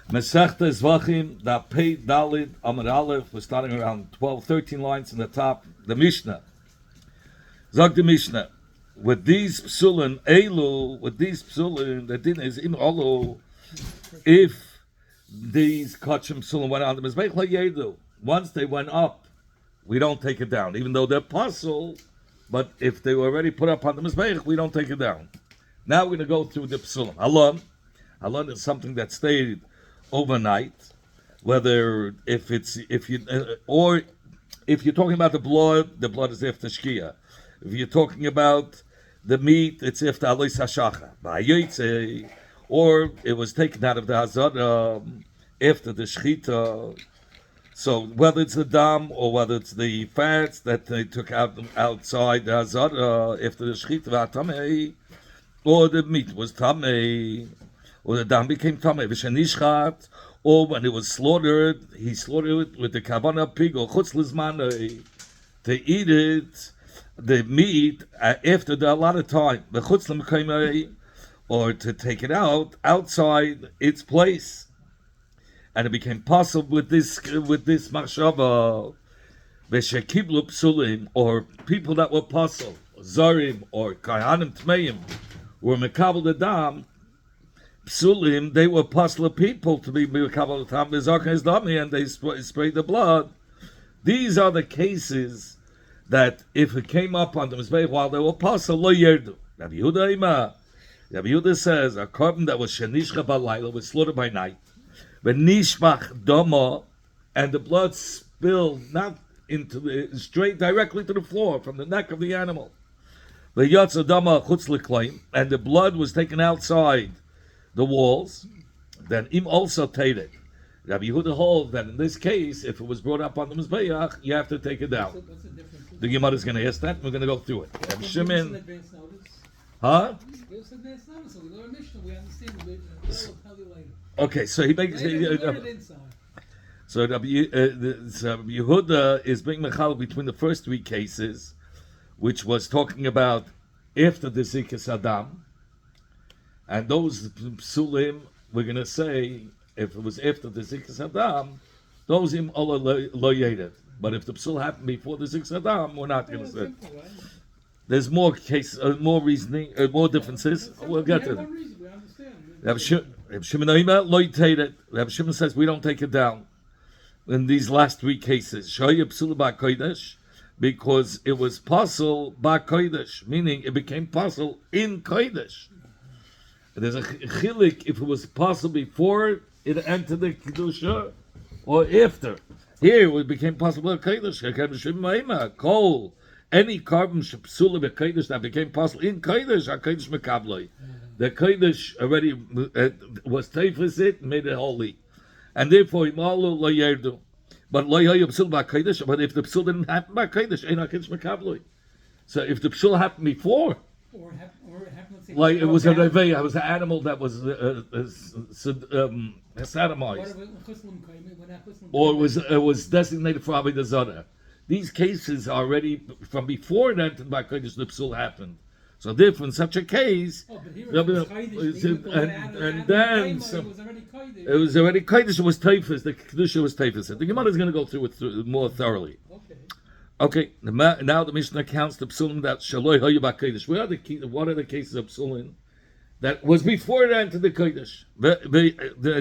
Masechta Zevachim, the Pei Dalid Amud Aleph, we're starting around 12, 13 lines in the top. The Mishnah. Zog the Mishnah. With these psulin, the din is im olu, if these kachim psulin went on the mizbeach layedu, once they went up, we don't take it down, even though they're puzzle. But if they were already put up on the mizbeach, we don't take it down. Now we're going to go through the psulim. Halon is something that stayed overnight. Whether if you're talking about the blood is after shkia. If you're talking about the meat, it's after alois hashacha. Or it was taken out of the hazara after the shchita. So whether it's the dam or whether it's the fats that they took out outside the hazara after the shchita tamei, or the meat was tamei, or the dam became tamei v'shenishchat, or when it was slaughtered, he slaughtered it with the kavana pig or chutz lizmanei to eat it, the meat after a lot of time, the chutz l'mekaymei, or to take it out outside its place. And it became possible with this machshava, v'shekiblu psulim, or people that were puzzle, zarim or kahanim tmeim, were mekabel the dam. Psulim, they were puzzler people to be mekabel the dam, v'zarkan dami, and they sprayed the blood. These are the cases that if it came up on the mizbeach while they were puzzle, lo yerdu. Rabbi Yehuda says a carbon that was shenishcha balayla was slaughtered by night. Nishmach dama, and the blood spilled not straight directly to the floor from the neck of the animal. V'yatsa dama chutz l'klaim, and the blood was taken outside the walls. Then im also tated. Rabbi Yehuda holds that in this case, if it was brought up on the mizbeach, you have to take it down. What's the difference? The Gemara is going to ask that. We're going to go through it. Rabbi Give us Shimon, an advance notice. huh? Give us advance notice. So we learn Mishnah. We understand. We'll tell you later. Okay, so he makes. Later, we learn it inside. So Rabbi Yehuda is being mechal between the first three cases, which was talking about after the zikas adam, and those psulim, we're going to say, if it was after the zikas adam, those im ola lo yeded. But if the psul happened before the zikas adam, we're not going to say. There's more case, more reasoning, more differences. We'll get to them. We understand. Rabbi Shimon lo yeded. Rabbi Shimon says we don't take it down in these last three cases. Shoya psul ba kodesh, because it was pasul ba kodesh, meaning it became pasul in kodesh. There's a chilik if it was pasul before it entered the kedusha or after. Here it became possible in kodesh. Kol, any carbon psula be kodesh that became possible in kodesh, a kodesh mekabloi. The kodesh already was teifus it, made it holy. And therefore, imalu lo yerdu. But lo yayu psul ba kodesh. But if the psul didn't happen by kodesh, ain't a kodesh mekabloi. So if the psul happened before, Or it happened, let's say, like it was a reveya, it was an animal that was sodomized, or it was designated for avodah zarah. These cases are already from before it entered by kodesh. The psul happened. So therefore, in such a case, Oh, but here there'll be it a- was kodesh, and then it was already kodesh. it was already kodesh. It was teifus. The kedusha was teifus. The Gemara is going to go through it more thoroughly. Okay. Okay, now the Mishnah counts the psulim that shaloi hayu b'kodesh. What are the cases of psulim that was before it entered the kodesh?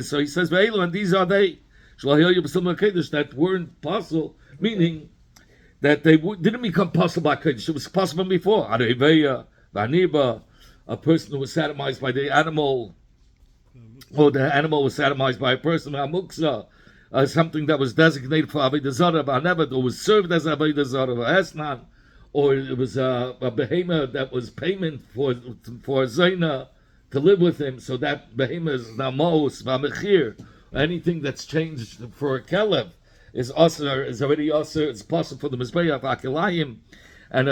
So he says, "Ve'elu," and these are they shaloi hayu b'sulim b'kodesh that weren't possible, meaning that they didn't become possible by kodesh. It was possible before. Areveya, v'aniba, a person who was sodomized by the animal, or the animal was sodomized by a person. Hamuksa. Something that was designated for avodah zarah, but or was served as avodah zarah, esnan, or it was a behemoth that was payment for zayna to live with him. So that behemoth is namos v'mechir. Anything that's changed for a kelev is already also. It's possible for the mizbeach akilayim, and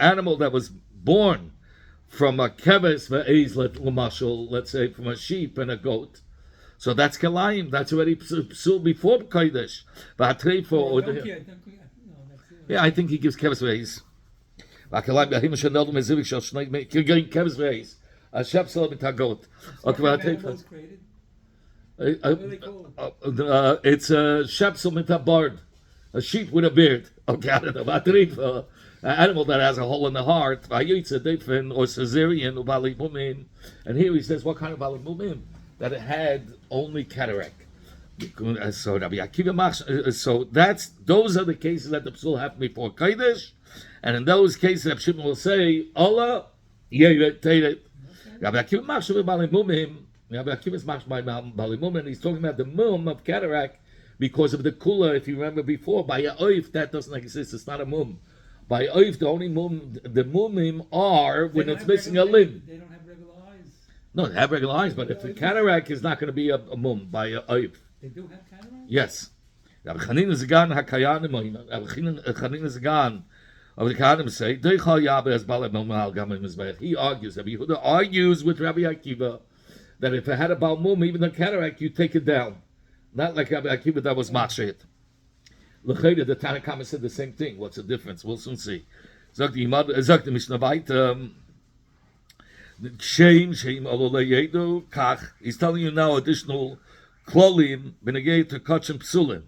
animal that was born from a keves ve'ez l'mashal, let's say from a sheep and a goat. So that's kalayim. That's already psul before kodesh. Yeah, I think he gives keves veis. A shepsel mitagot. Okay, well, I'll take Animals created. that. What do they call it? It's a shepsel mitabard, a sheep with a beard. Okay, I don't know. Matrif, an animal that has a hole in the heart. Vayitza Difin or Caesarean or Balimumim. And here he says, what kind of Balimumim? That it had only cataract. So Rabbi Akiva so those are the cases that the psul have before Kodesh, and in those cases Rabbi Shimon will say Allah Rabbi Akiva machshav balimumim. Rabbi Akiva is machshav by balimumim, and he's talking about the mum of cataract because of the kula. If you remember before, by a oif that doesn't exist. It's not a mum. By oif the only mum, the mumim are when it's missing a limb. They don't have regular eyes. No, they have regular eyes, but if the cataract is not going to be a mum by a oif. They do have cataract? Yes. Rabbi Chanina Zagan HaKayanim, Rabbi Chanina Zagan of the Kayanim say, he argues, Rabbi Yehuda argues with Rabbi Akiva that if it had a Balmum, even the cataract, you take it down. Not like Rabbi Akiva that was Machshet. L'chayda, the Tanakhama said the same thing. What's the difference? We'll soon see. Sagt die Mishnah weiter, Shem Alolei Yedu, Kach. He's telling you now additional klolim benegay to kachim psulim,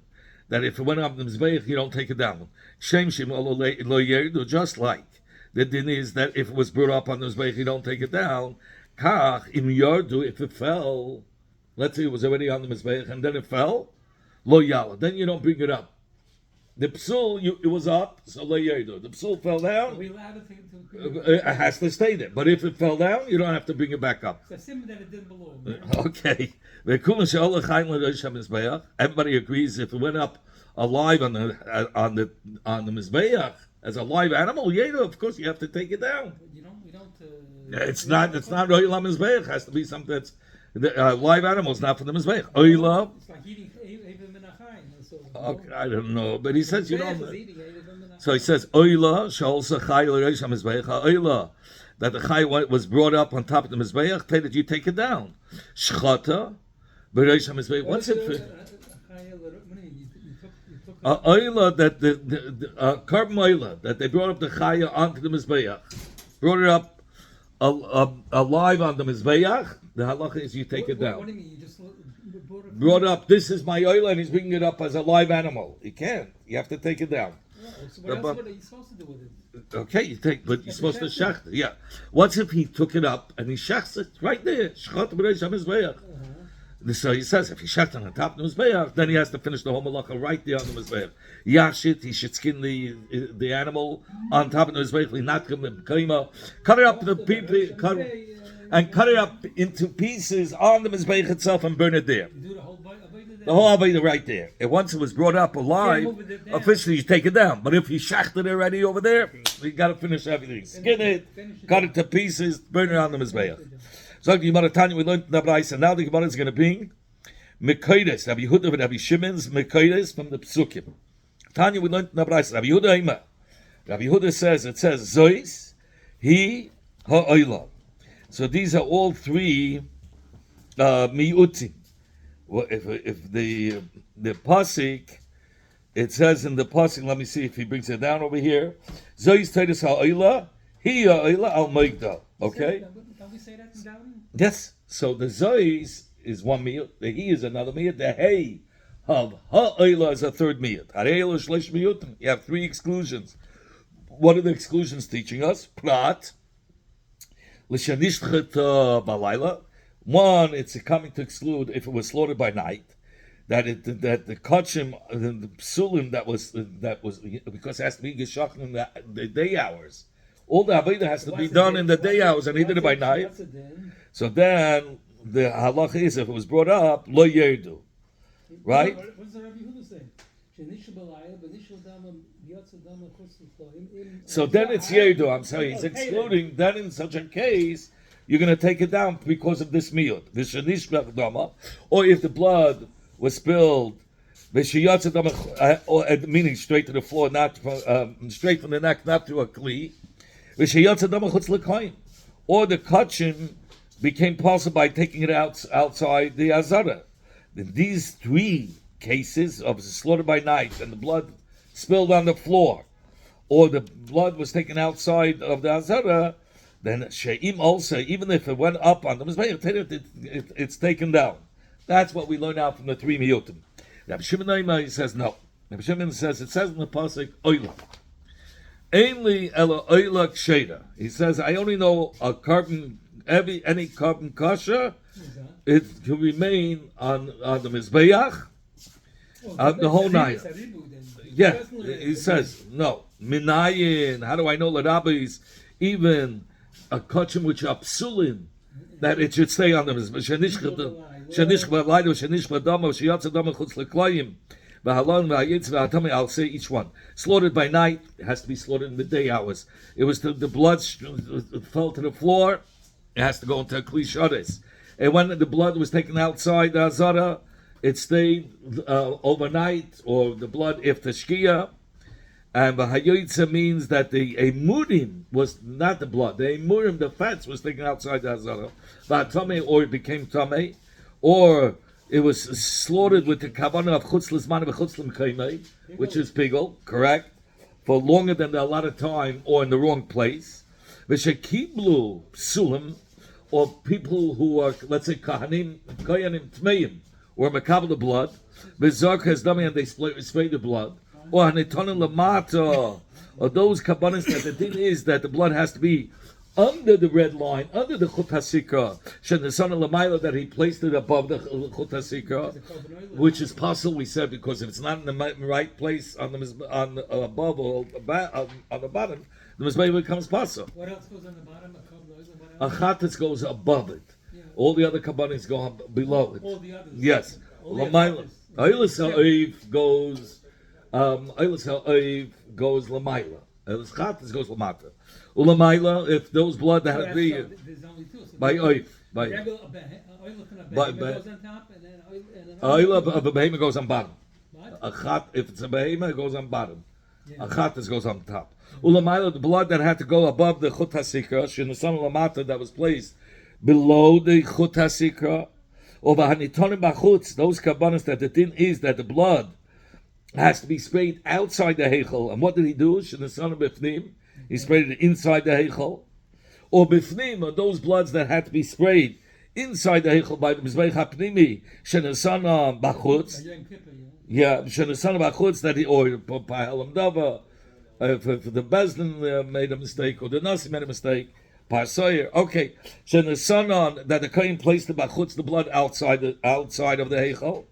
that if it went up the mizbeach, you don't take it down. Shem lo yerdu, just like the din is that if it was brought up on the mizbeach, you don't take it down. Kach im yardu, if it fell, let's say it was already on the mizbeach and then it fell, lo yala, then you don't bring it up. The psul, it was up, so lo yerdu. The psul fell down. Are we allowed to take it It has to stay there. But if it fell down, you don't have to bring it back up. It's a symbol that it didn't belong. Okay. Everybody agrees if it went up alive on the mizbeach as a live animal, yeah, of course you have to take it down. We don't. It's not oilam mizbeach. It has to be something that's live animals, not for the mizbeach. Oilam. It's like eating even minachayim. Okay, I don't know, but he says you don't. Minachayim. So he says oila shalsa chay l'reish mizbeach oila, that the chay was brought up on top of the mizbeach. That you take it down. Shchata. What's it for? Oila, that the carbon oila, that they brought up the chaya onto the mizbeach, brought it up alive on the mizbeach. The halacha is you take it down. What do you mean? You just brought up. This is my oila, and he's bringing it up as a live animal. You can't. You have to take it down. So what are you supposed to do with it? Okay, you take, but you're supposed to shach it. Yeah. What's if he took it up and he shachs it right there? Shchat b'reish hamizbeach. So he says, if he shechted on top of the mizbeach, then he has to finish the whole malacha right there on the mizbeach. Yashit, he should skin the animal on top of the mizbeach. Cut it up to the people, cut it up into pieces on the mizbeach itself and burn it there. You do the whole avodah The whole avodah right there. And once it was brought up alive, officially you take it down. But if he shechted it already over there, you got to finish everything. Skin it, cut it to pieces, burn it on the mizbeach. So the Gemara Tanya we learned in the Braisa, and now the Gemara is going to bring Mekoides, Rabbi Yehuda and Rabbi Shimon's Mekoides from the Psukim. Tanya we learned in the Braisa, Rabbi Yehuda Ima. Rabbi Yehuda says, Zois, he, ha'oila. So these are all three miutim. Well, if the pasuk, it says in the pasuk, let me see if he brings it down over here. Zois Titus ha'oila, he ha'oila al moigda. Okay? Don't we say that in Downing? Yes. So the Zois is one miyut, the he is another miyut, the hey of ha'oila is a third miyut. Ha'oila shlesh miyutim. You have three exclusions. What are the exclusions teaching us? Prat, l'shanishchet balayla. One, it's coming to exclude if it was slaughtered by night, that the kachim, the psulim that was because it has to be geshachim in the day hours. All the avodah has to be done in the day hours, and he did it by night. So then the halacha is if it was brought up, lo yerdu, right? What's the Rabbi Yehuda saying? So then it's yerdu. I'm sorry, he's excluding. Then in such a case, you're going to take it down because of this miyut. Or if the blood was spilled, meaning straight to the floor, not straight from the neck, not through a kli. Or the kachim became possible by taking it outside the azara. In these three cases of slaughter by night and the blood spilled on the floor, or the blood was taken outside of the azara, then she'im also, even if it went up on the mizbeach, it's taken down. That's what we learn out from the three miyutim. Rabbi Shimon Oimer, he says no. Rabbi Shimon says, it says in the pasuk, oila. Ainly ela oila ksheda. He says, I only know a carbon, any carbon kasha, it can remain on the mizbeach, the whole night. Yeah, he says, no. Minayin, how do I know Larabbis, even a kachim which are psulin, that it should stay on them? I'll say each one. Slaughtered by night, it has to be slaughtered in the day hours. It was the blood fell to the floor, it has to go into a klishades. And when the blood was taken outside the Azara, it stayed overnight, or the blood if the shkia. And Bahayoitza means that the emurim was not the blood. The emurim, the fats, was taken outside the Azara. Tame, or it became tame, or it was slaughtered with the kavanah of chutz l'zman v'chutz l'mkaymei, which is pigel, correct, for longer than the allotted time, or in the wrong place. V'shekiblu psulim, or people who are, let's say, kahanim, koyanim, tmeim, or makabel the blood, v'zark has dami, and they spray the blood. Or hanetonim lamata, or those kabbanis that the thing is that the blood has to be under the red line, under the chut hasika, shenesana lamaila, that he placed it above the chut hasika, which is possible, we said, because if it's not in the right place on above or on the bottom, the mizbeach becomes possible. What else goes on the bottom? A chatas goes above it. Yeah. All the other kabbanis go below it. All the others. Yes. Lamaila. Eilis ha'oiv goes. Eilis ha'oiv goes lamaila. Eilis chatas goes lamata. Ulamaila, if those blood that have be there's only two. So by oiv. By oil of a goes on top, and then oil of a behemoth goes on bottom. What? A chat, if it's a behemoth, it goes on bottom. Yeah. A chatas goes on top. Ulamaila, the blood that had to go above the chut hasikra, shenasam lamata, that was placed below the chut hasikra, or b'hanitonim b'chutz, those kabbanas that the din is that the blood has to be sprayed outside the heichel. And what did he do? Shenasam b'fnim, he sprayed it inside the heichel. Or b'fnim, or those bloods that had to be sprayed inside the heichel by the mizbeach hapnimi, shenasam b'chutz. Yeah, shenasam b'chutz, that he, or by halam dava. For the Bezdin made a mistake, or the Nasi made a mistake, Parsoyer. Okay, so the son on that the Kohen placed the bachutz, the blood outside of the heichal.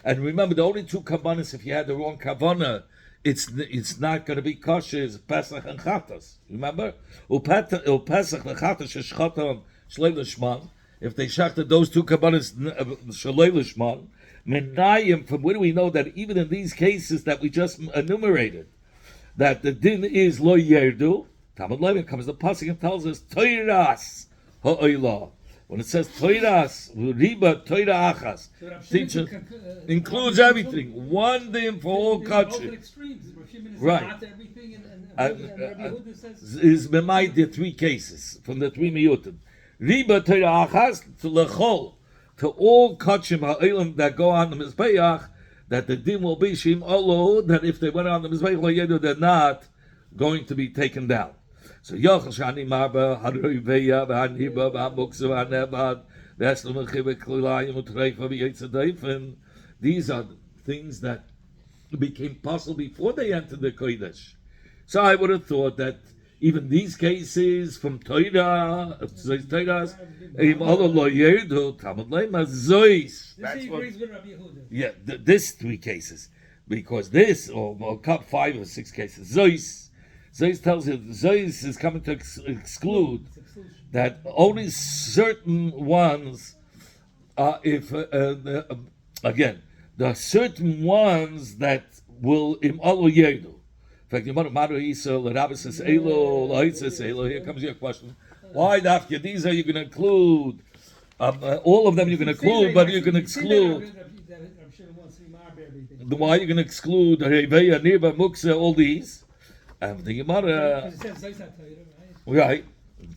And remember, the only two kabbanas, if you had the wrong kavanah, it's not going to be kosher. Is Pesach and Chatas. Remember, Pesach and Chatas sheshchatam shlei l'shman. If they shachted those two kabbanas shlei l'shman, menayim. From where do we know that even in these cases that we just enumerated, that the din is lo yerdu? Talmud Levin comes the pasuk and tells us toiras ha'oila. When it says toiras, riba toira achas, teacher includes everything. One din for all country. Right. Is b'may the three cases from the three miyutim. Riba toira achas to lechol, to all kachim ha'olim that go on the mizbeach, that the din will be shim olo, that if they went on the mizbeach lo yedu, they're not going to be taken down. So yochel shani marba haruveya v'haniba v'hamuksa v'hanevad v'eslam v'chiv v'klilayim v'treifa v'yitzadayfen. These are things that became possible before they entered the kodesh. So I would have thought that even these cases from Torah, Toras, olo lo yedu, Talmud lema zois. That's what. Yeah, this three cases, because this or cup 5 or 6 cases zois. Zois tells you Zois is coming to exclude that only certain ones, again, there are certain ones that will im alo yedu. In fact, the Mother Isa, the Rabbi says Elo, Lahit says Elo. Here comes your question: why dafka? These are you going to include? All of them you're going to include, but you're going to exclude. Why are you going to exclude Reveya, Niba, Muksa, all these? The Gemara, right?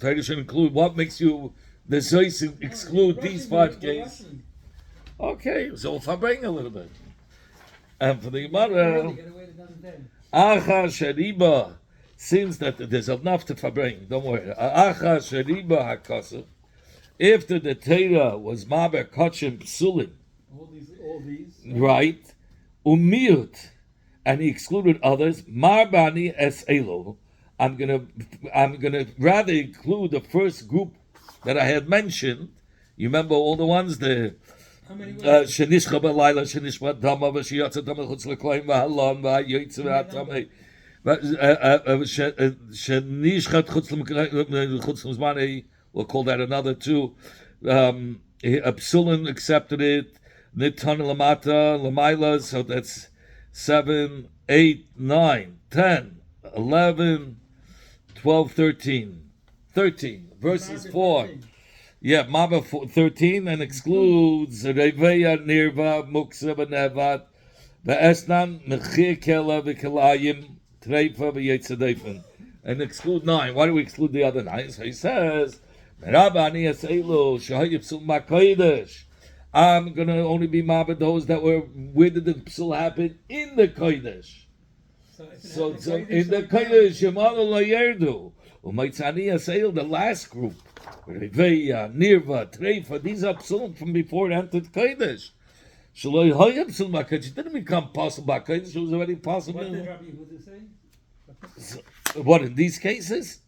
Torah should include what makes you the Zois exclude these 5 cases. Okay, so if I bring a little bit, and for the Gemara, Acha Shariba seems that there's enough to verbring. Don't worry. Acha sheriba hakasef. After the Torah was maber kachim psulim, All these. right? Umiut, and he excluded others. Marbani es elo. I'm gonna rather include the first group that I had mentioned. You remember all the ones the How many were Shenishcha b'layla, Shenishcha dama, v'shiyatza dama chutz l'kloim v'halon v'hayoytze v'hatamei. Shenishcha chutz l'zmanei, we'll call that another two. Psulin accepted it. Nitan lamata lamayla, so that's 7, 8, 9, 10, 11, 12, 13. 13 verses 4. Yeah, Maba 13 and excludes Reveya, Nirva, Muksa, Benevat, Be'esnan, Mechir, Kela, V'Kelayim, Treifa, V'Yetzadeifen. And exclude 9. Why do we exclude the other 9? So he says, Merabani Aseilu, Shahayib Psul Makoidesh. I'm going to only be Maba those that were, where did the Psul happen? In the Kodesh. So in the Kodesh, Shemala La Yerdu. Umaitzani Aseil, the last group. Reveya, Nirva, Treifa, these are psulim from before it entered Kodesh. Shaloi Hoyam Psul Makodesh. It didn't become possible by Kodesh, it was already possible. What did Rabbi Yehuda say? What, in these cases?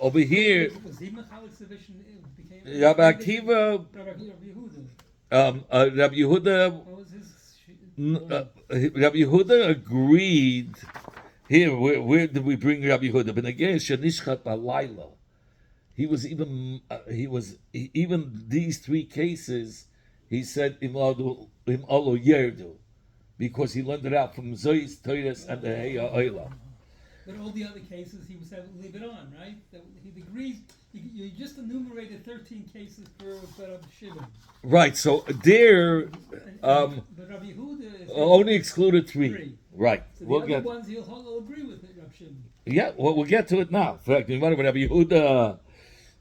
Over here, Was he Mechalik Sedition became Rabbi Akiva, Rabbi Yehuda, What was his? Rabbi Yehuda agreed. Here, where did we bring Rabbi Yehuda? But again, Shenishchat Balayla. He was even these three cases. He said im alo yerdu, because he learned it out from Zois, Toiras, and the Heya Oila. But all the other cases, he was able to leave it on, right? That he agrees. You just enumerated 13 cases for Rabbi Shimon. Right. So there, But Rabbi Yehuda only excluded 3. 3. Right. So the We'll other get. ones he'll agree with it, Rabbi Shimon. Yeah. Well, we'll get to it now. In fact, you remember Rabbi Yehuda.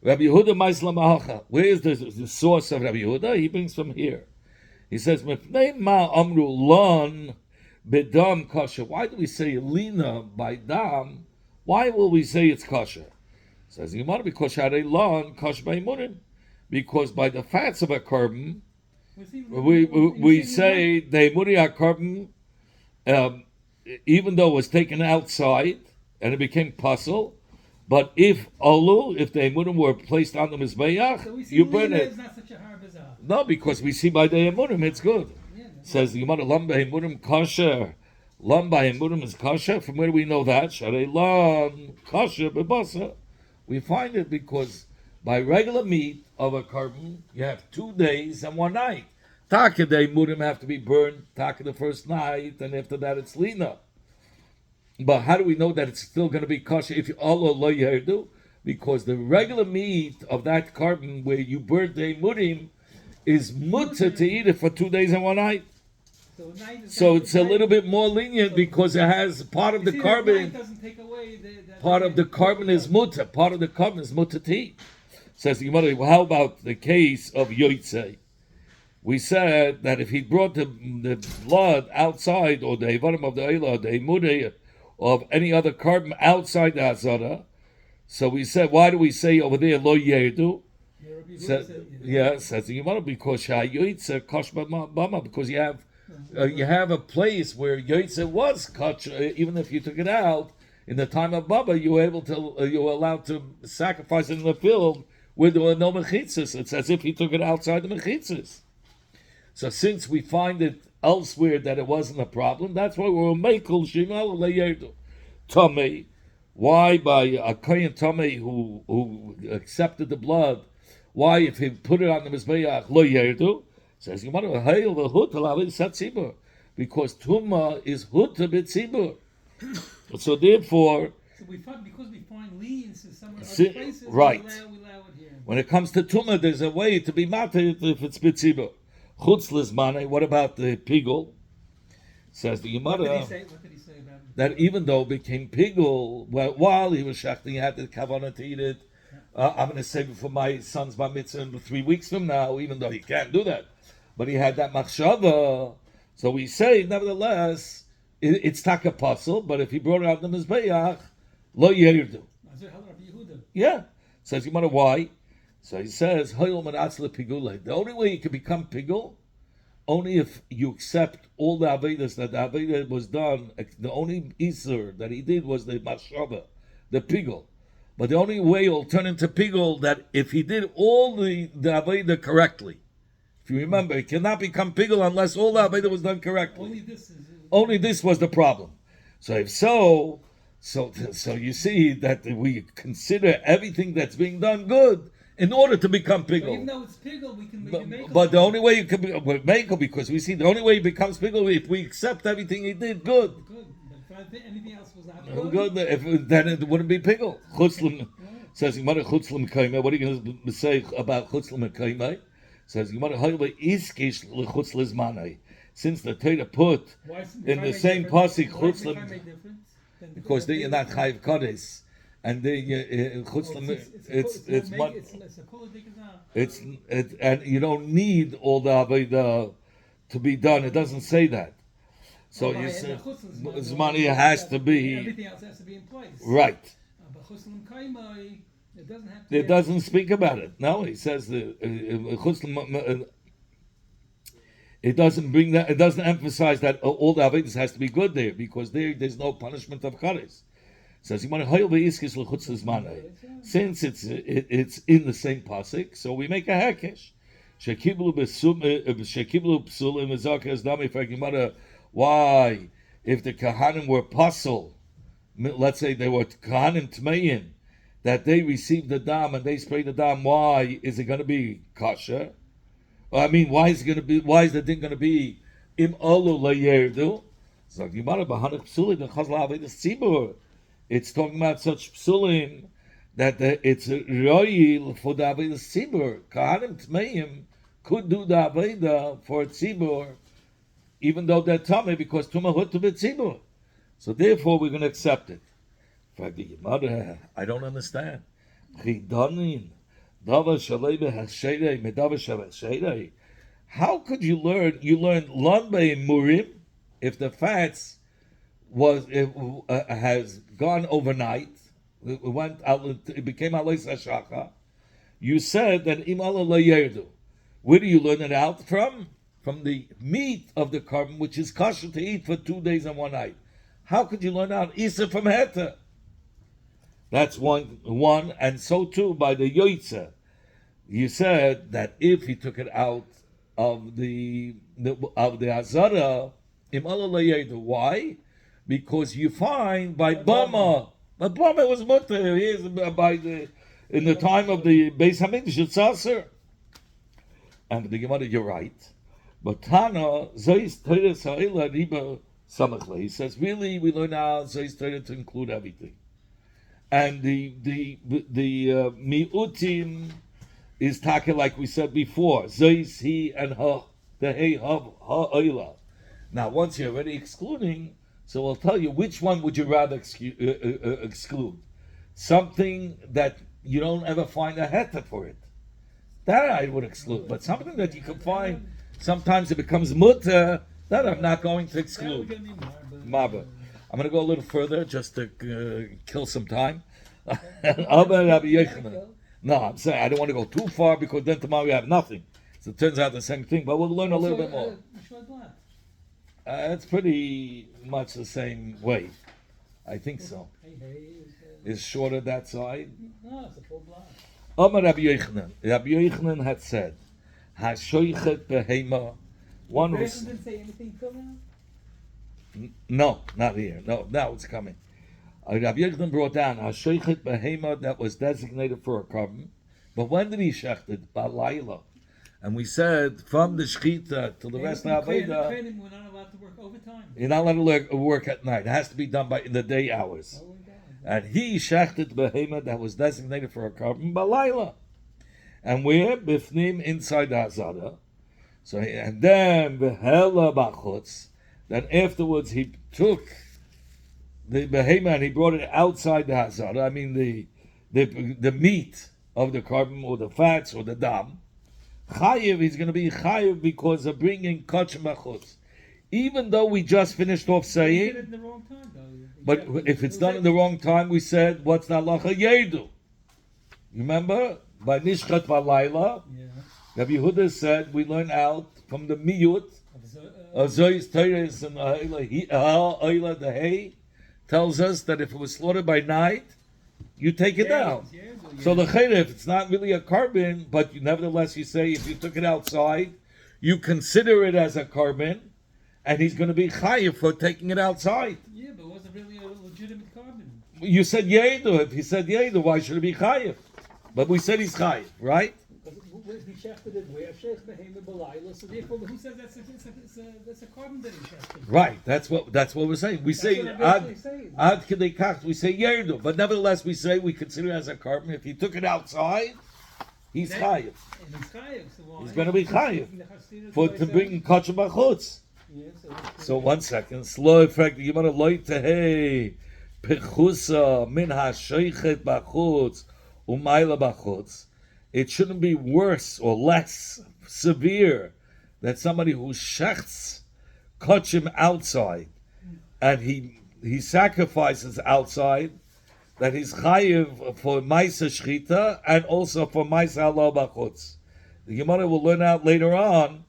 Rabbi Yehuda Maisla Mahacha. Where is the source of Rabbi Yehuda? He brings from here. He says, "Mepnei ma amru lon bedam kosher." Why do we say lina by dam? Why will we say it's kosher? Says you want to be kosher lon kosher by murim, because by the fats of a carbon, we say the muria carbon, even though it was taken outside and it became puzzle. But if the emurim were placed on the mizbeach, So we see you burn Lina it. is not such a hard bizarre. No, because we see by the emurim it's good. Yeah, Says the Gemara, Lamba emurim kosher. Lamba emurim is kosher. From where do we know that? Sharei lam kosher bebasa. We find it because by regular meat of a carbon, you have 2 days and 1 night. Taka the emurim have to be burned. Taka the first night, and after that it's lina. But how do we know that it's still going to be kosher if you Allah lo yerdu? Because the regular meat of that carbon where you burnt the emurim is mutter to eat it for 2 days and 1 night. So it's a little bit more lenient because it has part of the carbon. Doesn't take away Part of the carbon is mutter. Part of the carbon is mutter to eat. Says the Gemara, well, how about the case of yotzei? We said that if he brought the blood outside, or the evarim of the eila, the emudei of any other carbon outside the hazara, so we said, why do we say over there lo yerdu? Says the Gemara, because yotzei kosh bama, because you have a place where yotzei was kosh, even if you took it out in the time of Baba, you were allowed to sacrifice it in the field where there were no mechitzas. It's as if he took it outside the mechitzas. So since we find it elsewhere that it wasn't a problem, that's why we're meikol shimal leyerdu. Tomei, why by a kohen tomei who accepted the blood? Why if he put it on the mizbeach lo yerdu? Says Gemara, hail the hut satzibur, because tumah is hut b'tzibur. So therefore, because we find lenience in some other places, right. we allow it here. When it comes to tumah, there's a way to be matir if it's b'tzibur. Chutz lizmane. What about the pigul? Says the Gemara. What did he say about it? That even though it became pigul, while he was shechting, he had the kavanah to eat it. I'm going to save it for my son's bar mitzvah in 3 weeks from now, even though he can't do that. But he had that machshava. So we say, nevertheless, it's taka puzzle, but if he brought it out the mizbeach, lo yerdu. Yeah. Says, you wonder why? So he says, the only way you can become pigul, only if you accept all the avedas that the aveda was done. The only isur that he did was the mashava, the pigul. But the only way he'll turn into pigul that if he did all the aveda correctly. If you remember, he cannot become pigul unless all the aveda was done correctly. Only this was the problem. So if so you see that we consider everything that's being done good in order to become pigul. Even though it's pigul, we can make it. But the only way you can be make, because we see the only way he becomes pigul if we accept everything he did good. Good. But if anything else was not good, then it wouldn't be pigul. Chutzlim says, "You want chutzlim kaima." What are you going to say about chutzlim kaima? Says, "You want to iskish lechutzlis manai." Since the Torah put in the same pasuk chutzlim, because then you're not chayiv kodesh, and then chutzlim, and you don't need all the avodah to be done. It doesn't say that. So you say zmani has to be. Everything else has to be in place. Right. But chutzlim kaimai, it doesn't have to. It doesn't speak about it. No, he says the chutzlim. It doesn't bring that. It doesn't emphasize that all the avodas has to be good there, because there's no punishment of charis. Says since it's in the same pasuk, so we make a hekesh. Why, if the kahanim were pasul, let's say they were kahanim tmeim, that they received the dam and they sprayed the dam, why is it going to be kosher? I mean, why is the thing going to be im olu layerdu? So it's talking about such psulim that it's royal for the avodah tzibur. Kahanim tmeim could do the avodah for tzibur, even though they're tummy, because tumah to be tzibur. So therefore, we're going to accept it. In fact, the Gemara, I don't understand. How could you learn? You learn lanbei murim if the fats has gone overnight. It became alois hashaka. You said that im ala layerdu. Where do you learn it out from? From the meat of the carbon, which is kosher to eat for 2 days and 1 night. How could you learn out isa from heta? That's one, and so too by the yoitza. You said that if he took it out of the azara, im ala layerdu. Why? Because you find by Bama, but Bama was mutter in the time of the Beis Hamikdash it's aser. And the Gemara, you're right. But Tana Zeis Torah Sa'ila Riba Samachle. He says, really, we learn now Zeis Torah to include everything. And the miutim is taka like we said before. Zeis he and ha the hey ha oila. Now, once you're already excluding. So we'll tell you which one would you rather exclude? Something that you don't ever find a heta for it. That I would exclude. But something that you can find, sometimes it becomes mutter, that I'm not going to exclude. Maba. I'm going to go a little further just to kill some time. No, I'm saying I don't want to go too far because then tomorrow we have nothing. So it turns out the same thing, but we'll learn a little bit more. It's pretty much the same way. I think so. Is shorter that side? No, it's a full block. Omar Rabbi Yochanan. Rabbi Yochanan had said, "Hashoichet behema." One was. Didn't say anything till now. No, not here. No, now it's coming. Rabbi Yochanan brought down Hashoichet behema that was designated for a carbon, but when did he shecht it? Balayla. And we said from the shechita to the rest of the aveda, we're not allowed to work overtime. You're not allowed to work at night. It has to be done in the day hours. And he shechted behema that was designated for a carbon balayla. And we're bifnim inside the hazara. So and then behela bachutz. Then afterwards he took the behema and he brought it outside the hazara. I mean the meat of the carbon or the fats or the dam. Chayiv, he's going to be chayiv because of bringing kach machutz. even though we just finished off He did saying, it in the wrong time, though. but if it's done in the wrong time, we said, what's the halacha yedu? You remember? By Nishchat Valayla, Yeah. Rabbi Yehuda said, we learn out from the miyut, Zois Teres and Ayla the hay, tells us that if it was slaughtered by night, you take it down. So the chayre, it's not really a carbon, but nevertheless you say if you took it outside, you consider it as a carbon, and he's going to be chayiv for taking it outside. Yeah, but it wasn't really a legitimate carbon. You said yedu. If he said yedu, why should it be chayiv? But we said he's chayiv, right? He shechted it where Sheikh Behema Belayla, so therefore who says that's a carbon that he shechted? Right, that's what we're saying. We say ad kedei kach, we say yedu, but nevertheless we say we consider it as a carbon. If he took it outside, he's chayiv. And he's chayiv, so why? He's going to be chayiv for to bring kachim b'chutz. So 1 second, slow effect. You want to light to hey pechusa min hasheichet b'chutz umayla b'chutz. It shouldn't be worse or less severe than somebody who shechts kachim outside and he sacrifices outside, that he's chayiv for ma'isa shchita and also for ma'isa halacha b'chutz. The Gemara will learn out later on,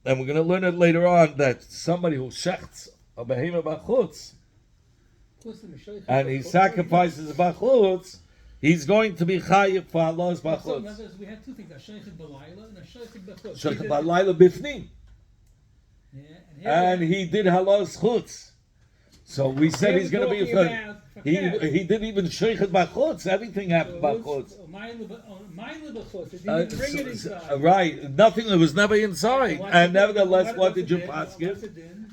and we're going to learn it later on, that somebody who shechts a behema b'chutz and he sacrifices b'chutz, he's going to be chayiv for Allah's b'chutz. We had two things: a sheichet b'layla and a sheichet b'chutz. Sheichet b'layla b'fnim, and he did halah's chutz. So we said he's going to be. He didn't even sheichet b'chutz. Everything happened b'chutz. Right, nothing. It was never inside, and nevertheless, what did your pass give?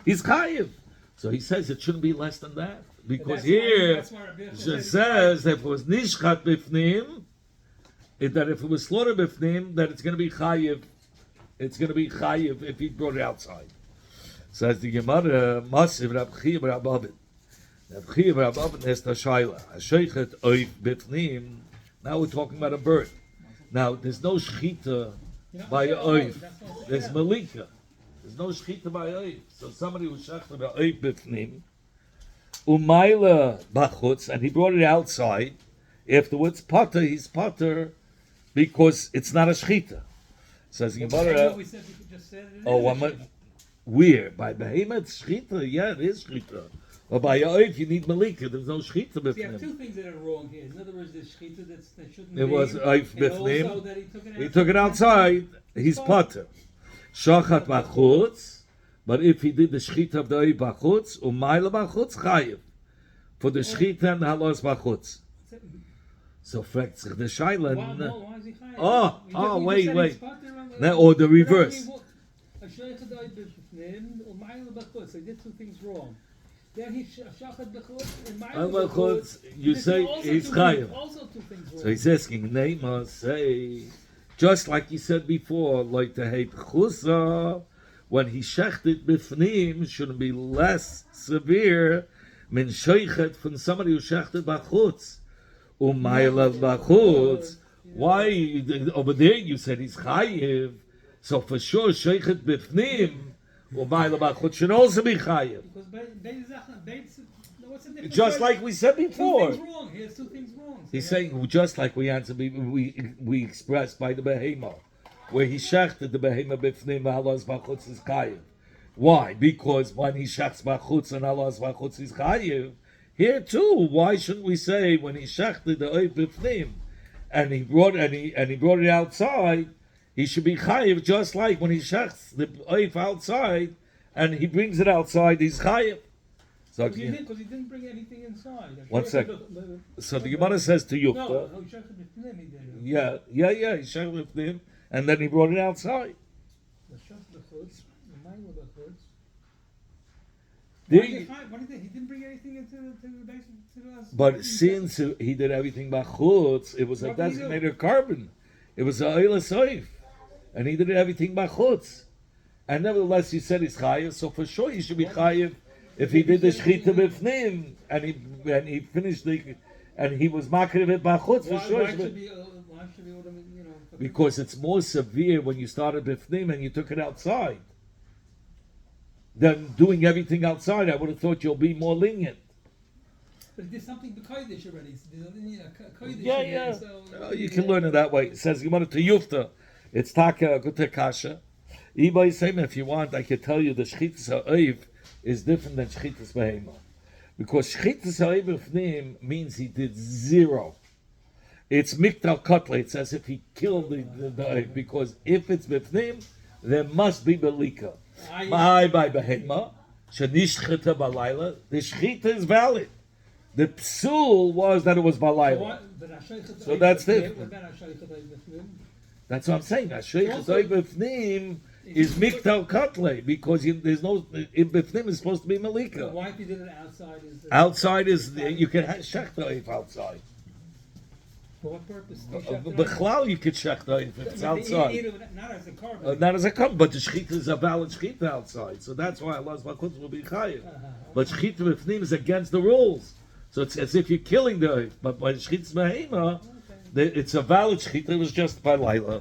He's chayiv. So he says it shouldn't be less than that. Because here it says that if it was nishchat bifnim, that if it was slaughtered bifnim, that it's going to be chayiv. It's going to be chayiv if he brought it outside. Says the Gemara, Masiv Rab Chiya Rab Abin. Rab Chiya Rab Abin has the shaila. Hasheichet oif bifnim. Now we're talking about a bird. Now there's no shchita by oif. There's malika. There's no shchita by oif. So somebody who shechted by oif bifnim. Umayla bachutz, and he brought it outside. Afterwards, potter, he's potter because it's not a shchita. Says Gemara. Where by behemoth it's shchita? Yeah, it is shchita. But by oif you need malika. There's no shchita b'fnim. You have two things that are wrong here. In other words, there's shchita that shouldn't be. It was oif b'fnim. He took it outside. He's potter. Shachat bachutz. But if he did the shchita of the oif bachutz, umayla bachutz chayiv for the shchita and halos bachutz. So fact the shailan. Why is he chayiv? Wait. Now, or the reverse. So he did two things wrong. Then he shachat b'chutz and ma'ila b'chutz. You say he's chayiv. Also two things wrong. So he's asking, Neymar say, just like he said before, like the hey chusa. When he shechted bifnim, shouldn't be less severe min sheichet from somebody who shechted bachutz. Umayla bachutz. Why over there you said he's chayiv? So for sure sheichet bifnim, umayla bachutz should also be chayiv. Just like we said before. Two things wrong. Here's two things wrong. He's saying just like we answered, we expressed by the behema. Where he shechted the behema b'fnim halas b'chutz is chayiv. Why? Because when he shechts b'chutz and halas b'chutz is chayiv. Here too, why shouldn't we say when he shechted the oif b'fnim and he brought it outside, he should be chayiv just like when he shechts the oif outside and he brings it outside, he's chayiv. So because he didn't bring anything inside. 1 second. So the Gemara says to Yukta. No, he shechted b'fnim. He did. Yeah, he shechted b'fnim. And then he brought it outside. He didn't bring anything into the basement. But since he did everything bachutz, it was a designated carbon. It was a oila soif, and he did everything bachutz. And nevertheless, he said he's chayiv. So for sure, he should be chayiv if he did the shchita b'fnim and he finished and he was makriv it bachutz. For sure, because it's more severe when you started b'fnim and you took it outside. than doing everything outside. I would have thought you'll be more lenient. But it did something b'kodesh already. So there's nothing, kodesh Yeah, in yeah. it, so You can learn it that way. It says Gemara to Yufta. It's taka gute kasha. Ibai saying if you want, I could tell you the shchitas ha'oiv is different than shchitas behema, because shchitas ha'oiv b'fnim means he did zero. It's miktal kotle. It's as if he killed the oiv, because if it's b'fnim, there must be belika. By behema shenishchita balayla. The shchita is valid. The psul was that it was balayla. So that's different. That's what I'm saying. Ashaychas oiv b'fnim is miktal kotle, because there's no in b'fnim is supposed to be malika. Why if you did it outside? Outside is you can shech oiv outside. For what purpose? B'chlal you could shech oiv if it's outside. Not as a carbon. Not as a cup, but the shechita is a valid shechita outside. So that's why Allah's malchut will be chayiv. But shechita b'fnim is against the rules. So it's as if you're killing the oiv. But by shechita behema, it's a valid shechita. It was just by Laila.